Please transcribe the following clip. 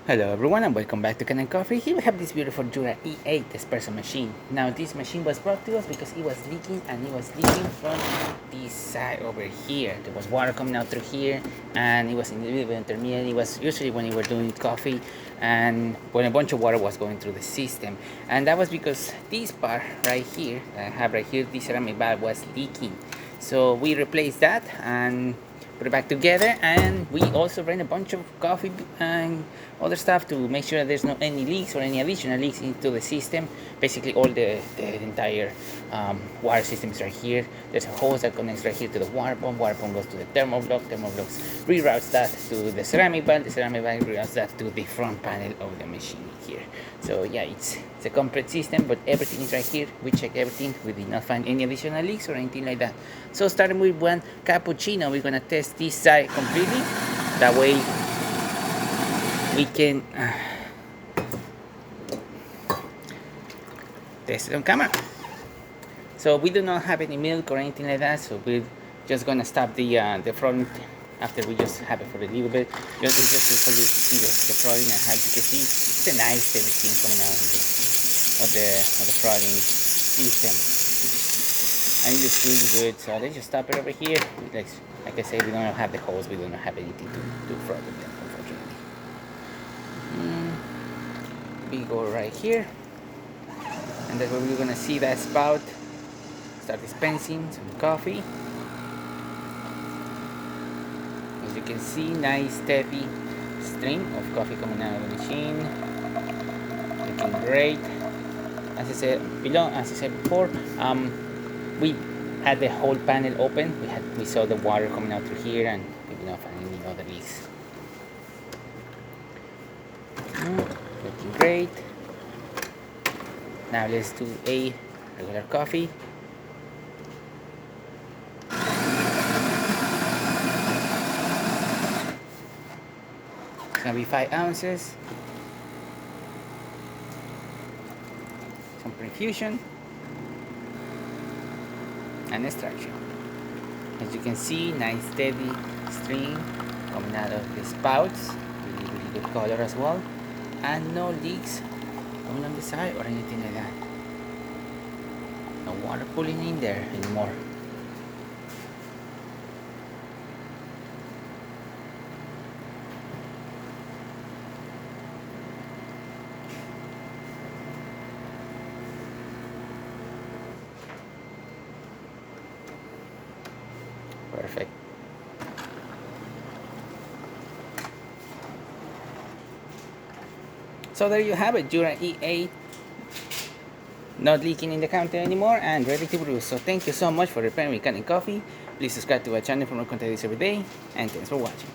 Hello everyone and welcome back to Can Coffee. Here we have this beautiful Jura E8 espresso machine. Now this machine was brought to us because it was leaking, and it was leaking from this side over here. There was water coming out through here and it was in the little bit intermediate. It was usually when you were doing coffee and when a bunch of water was going through the system. And that was because this part right here, that I have right here, this ceramic valve was leaking. So we replaced that and put it back together, and we also ran a bunch of coffee and other stuff to make sure that there's no any leaks or any additional leaks into the system. Basically all the entire water system is right here. There's a hose that connects right here to the water pump goes to the thermal block reroutes that to the ceramic valve reroutes that to the front panel of the machine here. So yeah, it's a complete system, but everything is right here. We check everything. We did not find any additional leaks or anything like that. So starting with one cappuccino, we're gonna test this side completely. That way we can test it on camera. So we do not have any milk or anything like that, so we're just gonna stop the front after we just have it for a little bit. It's just for you to see the frothing, and as you can see, it's a nice steady steam coming out of the frothing system, and it looks really good. So let's just stop it over here. Like I said, we don't have the hose, we don't have anything to froth with them, unfortunately. We go right here, and that's where we're gonna see that spout start dispensing some coffee. As you can see, nice steady stream of coffee coming out of the machine, looking great. As I said before, we had the whole panel open. We saw the water coming out through here, and we did not find any other leaks. Looking great. Now let's do a regular coffee. It's gonna be 5 ounces. Some pre-infusion and extraction. As you can see, nice steady stream coming out of the spouts. Really good color as well, and no leaks coming on the side or anything like that. No water pooling in there anymore. Perfect. So there you have it, Jura E8, not leaking in the counter anymore and ready to brew. So thank you so much for repairing Can Coffee. Please subscribe to our channel for more content every day, and thanks for watching.